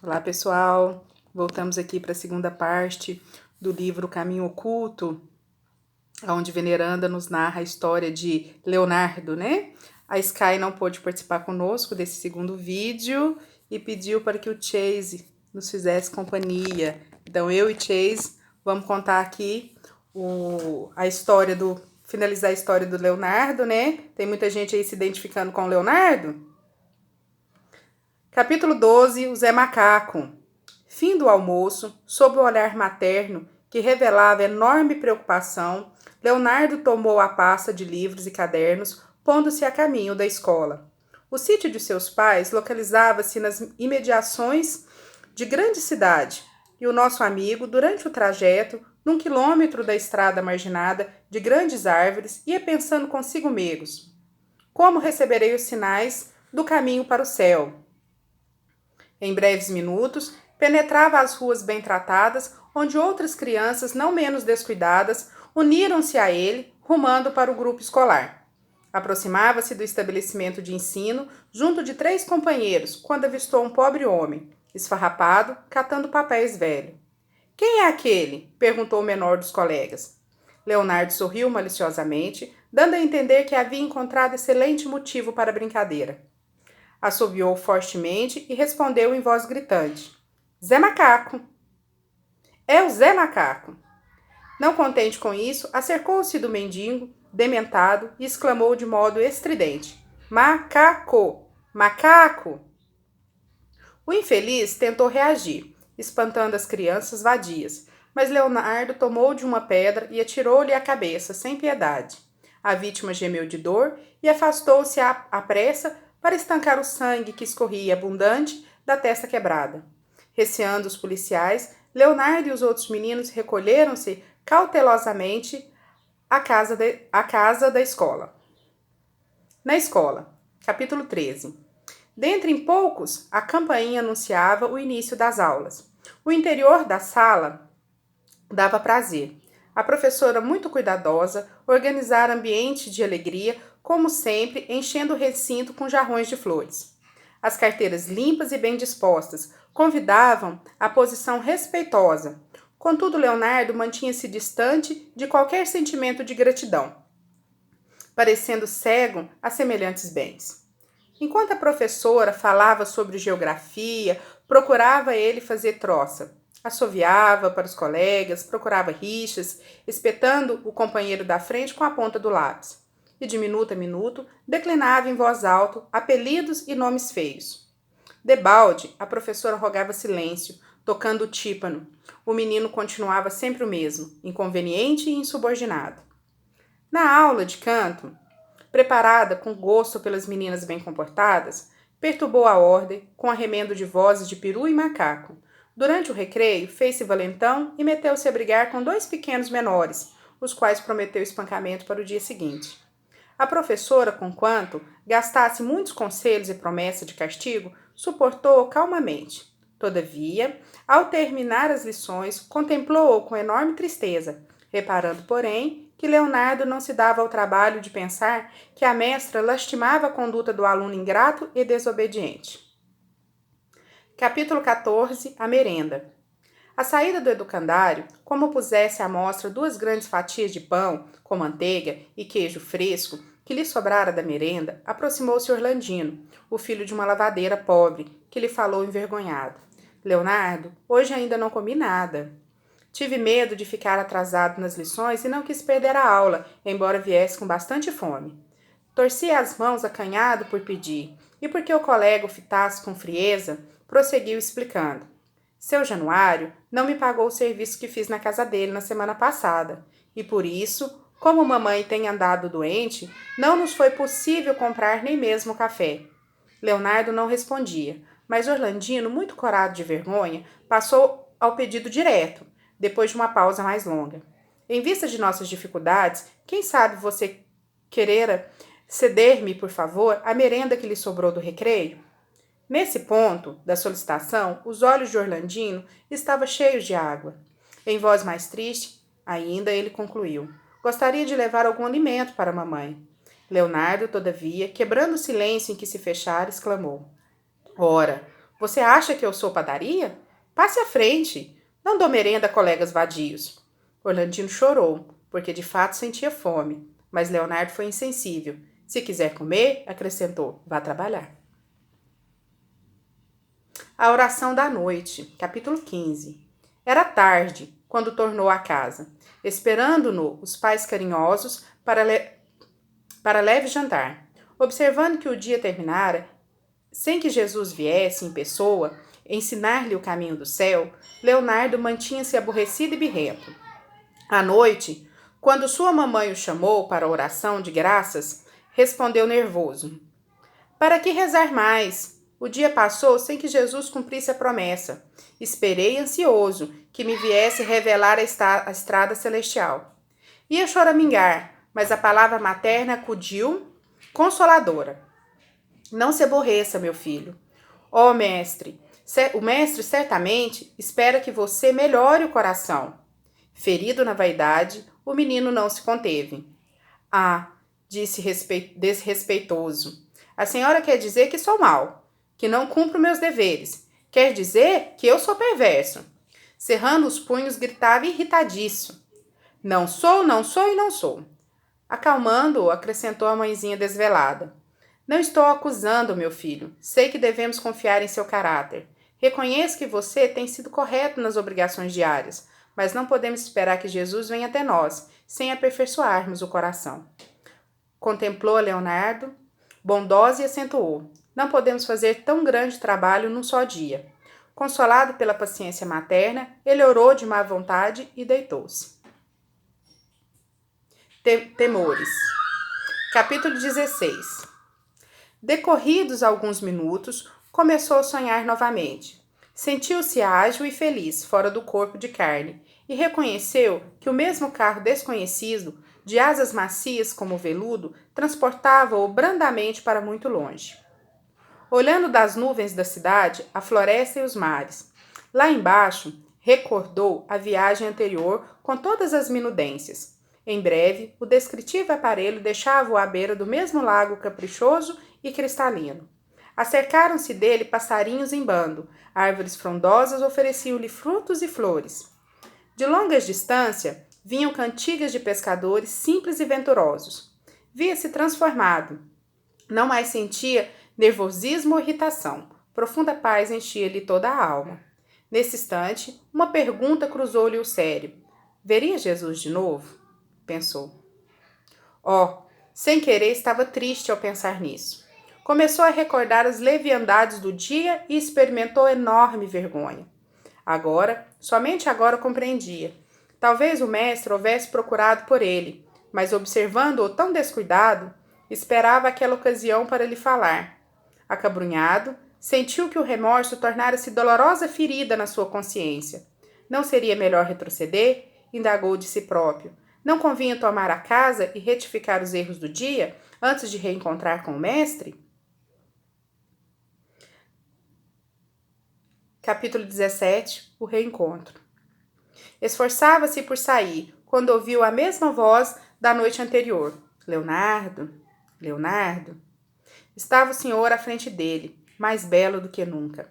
Olá, pessoal! Voltamos aqui para a segunda parte do livro Caminho Oculto, onde Veneranda nos narra a história de Leonardo, né? A Sky não pôde participar conosco desse segundo vídeo e pediu para que o Chase nos fizesse companhia. Então, eu e Chase vamos contar aqui finalizar a história do Leonardo, né? Tem muita gente aí se identificando com o Leonardo. Capítulo 12, o Zé Macaco. Fim do almoço, sob o olhar materno, que revelava enorme preocupação, Leonardo tomou a pasta de livros e cadernos, pondo-se a caminho da escola. O sítio de seus pais localizava-se nas imediações de grande cidade, e o nosso amigo, durante o trajeto, num quilômetro da estrada marginada de grandes árvores, ia pensando consigo mesmo: como receberei os sinais do caminho para o céu? Em breves minutos, penetrava as ruas bem tratadas, onde outras crianças, não menos descuidadas, uniram-se a ele, rumando para o grupo escolar. Aproximava-se do estabelecimento de ensino, junto de 3 companheiros, quando avistou um pobre homem, esfarrapado, catando papéis velho. — Quem é aquele? Perguntou o menor dos colegas. Leonardo sorriu maliciosamente, dando a entender que havia encontrado excelente motivo para a brincadeira. Assobiou fortemente e respondeu em voz gritante: Zé Macaco! É o Zé Macaco! Não contente com isso, acercou-se do mendigo, dementado, e exclamou de modo estridente: Macaco! Macaco! O infeliz tentou reagir, espantando as crianças vadias, mas Leonardo tomou de uma pedra e atirou-lhe a cabeça, sem piedade. A vítima gemeu de dor e afastou-se à pressa para estancar o sangue que escorria abundante da testa quebrada. Receando os policiais, Leonardo e os outros meninos recolheram-se cautelosamente à casa da escola. Na escola, capítulo 13. Dentre em poucos, a campainha anunciava o início das aulas. O interior da sala dava prazer. A professora, muito cuidadosa, organizara ambiente de alegria, como sempre, enchendo o recinto com jarrões de flores. As carteiras limpas e bem dispostas convidavam à posição respeitosa. Contudo, Leonardo mantinha-se distante de qualquer sentimento de gratidão, parecendo cego a semelhantes bens. Enquanto a professora falava sobre geografia, procurava ele fazer troça. Assoviava para os colegas, procurava rixas, espetando o companheiro da frente com a ponta do lápis. E de minuto a minuto, declinava em voz alta apelidos e nomes feios. Debalde, a professora rogava silêncio, tocando o tímpano. O menino continuava sempre o mesmo, inconveniente e insubordinado. Na aula de canto, preparada com gosto pelas meninas bem comportadas, perturbou a ordem com arremendo de vozes de peru e macaco. Durante o recreio, fez-se valentão e meteu-se a brigar com 2 pequenos menores, os quais prometeu espancamento para o dia seguinte. A professora, conquanto gastasse muitos conselhos e promessa de castigo, suportou-o calmamente. Todavia, ao terminar as lições, contemplou-o com enorme tristeza, reparando, porém, que Leonardo não se dava ao trabalho de pensar que a mestra lastimava a conduta do aluno ingrato e desobediente. Capítulo 14. A merenda. À saída do educandário, como pusesse à mostra 2 grandes fatias de pão, com manteiga e queijo fresco, que lhe sobrara da merenda, aproximou-se Orlandino, o filho de uma lavadeira pobre, que lhe falou envergonhado. Leonardo, hoje ainda não comi nada. Tive medo de ficar atrasado nas lições e não quis perder a aula, embora viesse com bastante fome. Torcia as mãos acanhado por pedir, e porque o colega o fitasse com frieza, prosseguiu explicando. Seu Januário não me pagou o serviço que fiz na casa dele na semana passada, e por isso, como mamãe tem andado doente, não nos foi possível comprar nem mesmo café. Leonardo não respondia, mas Orlandino, muito corado de vergonha, passou ao pedido direto, depois de uma pausa mais longa. Em vista de nossas dificuldades, quem sabe você querera ceder-me, por favor, a merenda que lhe sobrou do recreio? Nesse ponto da solicitação, os olhos de Orlandino estavam cheios de água. Em voz mais triste, ainda ele concluiu: gostaria de levar algum alimento para a mamãe. Leonardo, todavia, quebrando o silêncio em que se fechara, exclamou: ora, Você acha que eu sou padaria? Passe à frente. Não dou merenda a colegas vadios. Orlandino chorou, porque de fato sentia fome, mas Leonardo foi insensível. Se quiser comer, acrescentou, vá trabalhar. A oração da noite, capítulo 15. Era tarde, quando tornou à casa, esperando-no os pais carinhosos para leve jantar. Observando que o dia terminara, sem que Jesus viesse em pessoa ensinar-lhe o caminho do céu, Leonardo mantinha-se aborrecido e birrento. À noite, quando sua mamãe o chamou para a oração de graças, respondeu nervoso: Para que rezar mais? O dia passou sem que Jesus cumprisse a promessa. Esperei ansioso que me viesse revelar a estrada celestial. Ia choramingar, mas a palavra materna acudiu, consoladora. Não se aborreça, meu filho. Ó mestre, o mestre certamente espera que você melhore o coração. Ferido na vaidade, o menino não se conteve. Ah, disse desrespeitoso. A senhora quer dizer que sou mau, que não cumpro meus deveres. Quer dizer que eu sou perverso. Cerrando os punhos, gritava irritadiço. Não sou, não sou e não sou. Acalmando-o, acrescentou a mãezinha desvelada. Não estou acusando, meu filho. Sei que devemos confiar em seu caráter. Reconheço que você tem sido correto nas obrigações diárias, mas não podemos esperar que Jesus venha até nós, sem aperfeiçoarmos o coração. Contemplou a Leonardo, bondosa, e acentuou. Não podemos fazer tão grande trabalho num só dia. Consolado pela paciência materna, ele orou de má vontade e deitou-se. Temores. Capítulo 16. Decorridos alguns minutos, começou a sonhar novamente. Sentiu-se ágil e feliz, fora do corpo de carne, e reconheceu que o mesmo carro desconhecido, de asas macias como veludo, transportava-o brandamente para muito longe. Olhando das nuvens da cidade, a floresta e os mares. Lá embaixo, recordou a viagem anterior com todas as minudências. Em breve, o descritivo aparelho deixava-o à beira do mesmo lago caprichoso e cristalino. Acercaram-se dele passarinhos em bando, árvores frondosas ofereciam-lhe frutos e flores. De longas distâncias, vinham cantigas de pescadores simples e venturosos. Via-se transformado. Não mais sentia nervosismo ou irritação. Profunda paz enchia-lhe toda a alma. Nesse instante, uma pergunta cruzou-lhe o cérebro. Veria Jesus de novo? Pensou. Sem querer, estava triste ao pensar nisso. Começou a recordar as leviandades do dia e experimentou enorme vergonha. Somente agora compreendia. Talvez o mestre houvesse procurado por ele, mas observando-o tão descuidado, esperava aquela ocasião para lhe falar. Acabrunhado, sentiu que o remorso tornara-se dolorosa ferida na sua consciência. Não seria melhor retroceder? Indagou de si próprio. Não convinha tomar a casa e retificar os erros do dia antes de reencontrar com o mestre? Capítulo 17. O reencontro. Esforçava-se por sair, quando ouviu a mesma voz da noite anterior. Leonardo, Leonardo. Estava o senhor à frente dele, mais belo do que nunca.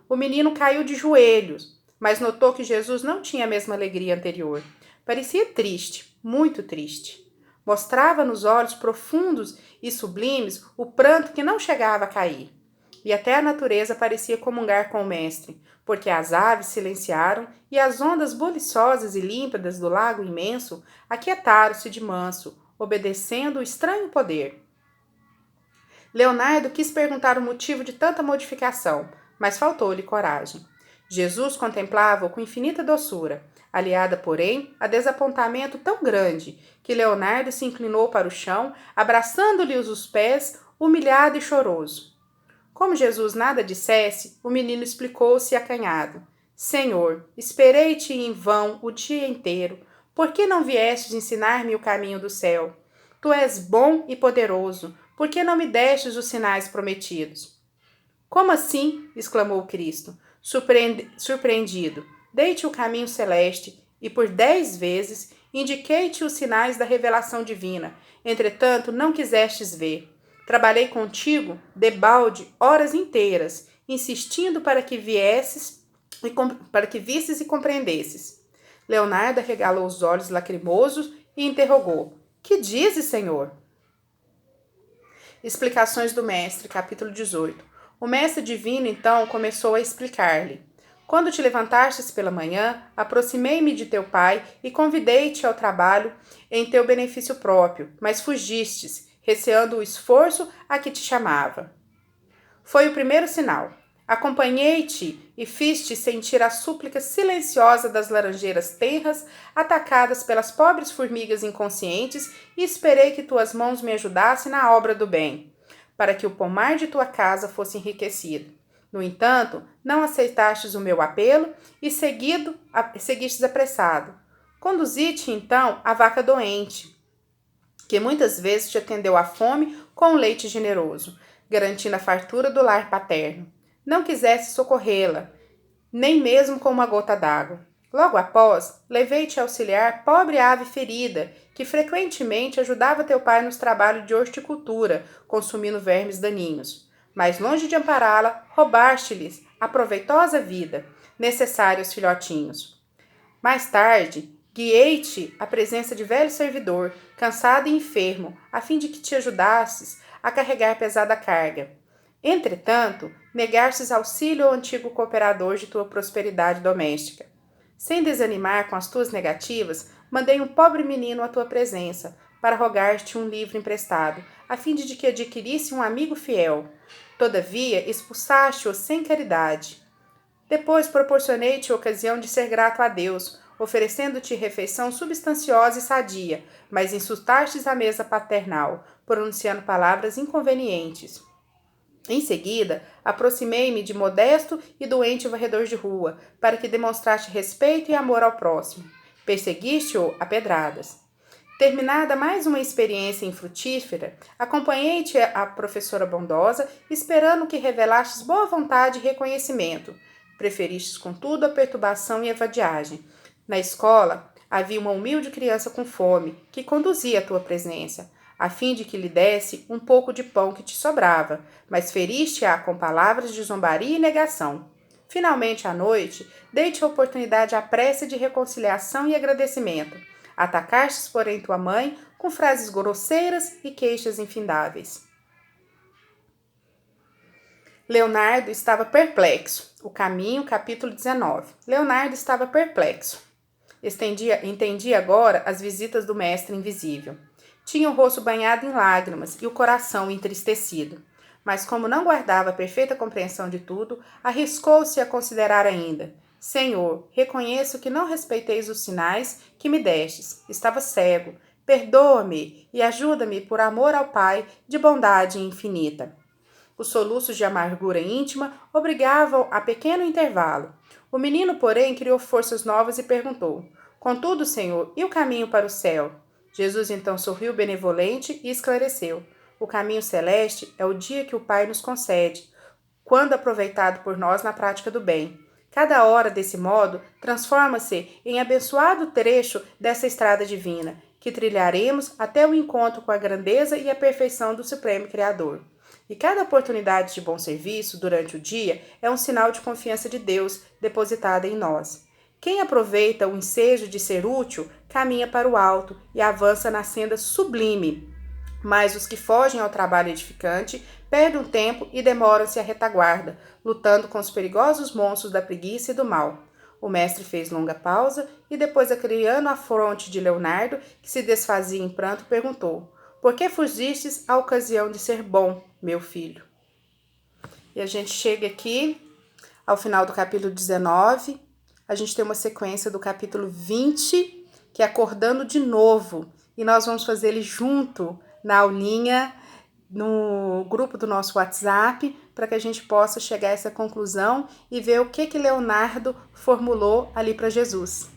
O menino caiu de joelhos, mas notou que Jesus não tinha a mesma alegria anterior. Parecia triste, muito triste. Mostrava nos olhos profundos e sublimes o pranto que não chegava a cair. E até a natureza parecia comungar com o mestre, porque as aves silenciaram e as ondas buliçosas e límpidas do lago imenso aquietaram-se de manso, obedecendo o estranho poder. Leonardo quis perguntar o motivo de tanta modificação, mas faltou-lhe coragem. Jesus contemplava-o com infinita doçura, aliada, porém, a desapontamento tão grande que Leonardo se inclinou para o chão, abraçando-lhe os pés, humilhado e choroso. Como Jesus nada dissesse, o menino explicou-se acanhado. Senhor, esperei-te em vão o dia inteiro. Por que não viestes ensinar-me o caminho do céu? Tu és bom e poderoso. Por que não me destes os sinais prometidos? Como assim? Exclamou Cristo, surpreendido. Dei-te o caminho celeste e por 10 vezes indiquei-te os sinais da revelação divina. Entretanto, não quisestes ver. Trabalhei contigo, debalde, horas inteiras, insistindo para que visses e compreendesses. Leonardo arregalou os olhos lacrimosos e interrogou: Que dizes, Senhor? Explicações do Mestre, capítulo 18. O Mestre Divino, então, começou a explicar-lhe: Quando te levantastes pela manhã, aproximei-me de teu pai e convidei-te ao trabalho em teu benefício próprio, mas fugistes, receando o esforço a que te chamava. Foi o primeiro sinal. Acompanhei-te e fiz-te sentir a súplica silenciosa das laranjeiras tenras, atacadas pelas pobres formigas inconscientes, e esperei que tuas mãos me ajudassem na obra do bem, para que o pomar de tua casa fosse enriquecido. No entanto, não aceitastes o meu apelo e seguistes apressado. Conduzi-te, então, à vaca doente, que muitas vezes te atendeu à fome com um leite generoso, garantindo a fartura do lar paterno. Não quisesse socorrê-la, nem mesmo com uma gota d'água. Logo após, levei-te a auxiliar pobre ave ferida, que frequentemente ajudava teu pai nos trabalhos de horticultura, consumindo vermes daninhos. Mas longe de ampará-la, roubaste-lhes a proveitosa vida, necessária aos filhotinhos. Mais tarde, guiei-te à presença de velho servidor, cansado e enfermo, a fim de que te ajudasses a carregar pesada carga. Entretanto, negastes auxílio ao antigo cooperador de tua prosperidade doméstica. Sem desanimar com as tuas negativas, mandei um pobre menino à tua presença, para rogar-te um livro emprestado, a fim de que adquirisse um amigo fiel. Todavia, expulsaste-o sem caridade. Depois proporcionei-te ocasião de ser grato a Deus, oferecendo-te refeição substanciosa e sadia, mas insultastes a mesa paternal, pronunciando palavras inconvenientes. Em seguida, aproximei-me de modesto e doente varredor de rua, para que demonstraste respeito e amor ao próximo. Perseguiste-o a pedradas. Terminada mais uma experiência infrutífera, acompanhei-te à professora bondosa, esperando que revelastes boa vontade e reconhecimento. Preferistes, contudo, a perturbação e a vadiagem. Na escola, havia uma humilde criança com fome, que conduzia a tua presença, a fim de que lhe desse um pouco de pão que te sobrava, mas feriste-a com palavras de zombaria e negação. Finalmente, à noite, dei-te a oportunidade à prece de reconciliação e agradecimento. Atacastes, porém, tua mãe com frases grosseiras e queixas infindáveis. Leonardo estava perplexo. O caminho, capítulo 19. Leonardo estava perplexo. Entendia agora as visitas do mestre invisível. Tinha o rosto banhado em lágrimas e o coração entristecido. Mas como não guardava perfeita compreensão de tudo, arriscou-se a considerar ainda: Senhor, reconheço que não respeiteis os sinais que me destes. Estava cego. Perdoa-me e ajuda-me por amor ao Pai de bondade infinita. Os soluços de amargura íntima obrigavam a pequeno intervalo. O menino, porém, criou forças novas e perguntou: Contudo, Senhor, e o caminho para o céu? Jesus então sorriu benevolente e esclareceu: O caminho celeste é o dia que o Pai nos concede, quando aproveitado por nós na prática do bem. Cada hora, desse modo, transforma-se em abençoado trecho dessa estrada divina, que trilharemos até o encontro com a grandeza e a perfeição do Supremo Criador. E cada oportunidade de bom serviço durante o dia é um sinal de confiança de Deus depositada em nós. Quem aproveita o ensejo de ser útil, caminha para o alto e avança na senda sublime. Mas os que fogem ao trabalho edificante perdem o tempo e demoram-se à retaguarda, lutando com os perigosos monstros da preguiça e do mal. O mestre fez longa pausa e, depois acriando a fronte de Leonardo, que se desfazia em pranto, perguntou: Por que fugistes à ocasião de ser bom, meu filho? E a gente chega aqui ao final do capítulo 19. A gente tem uma sequência do capítulo 20, que é acordando de novo. E nós vamos fazer ele junto na aulinha, no grupo do nosso WhatsApp, para que a gente possa chegar a essa conclusão e ver o que Leonardo formulou ali para Jesus.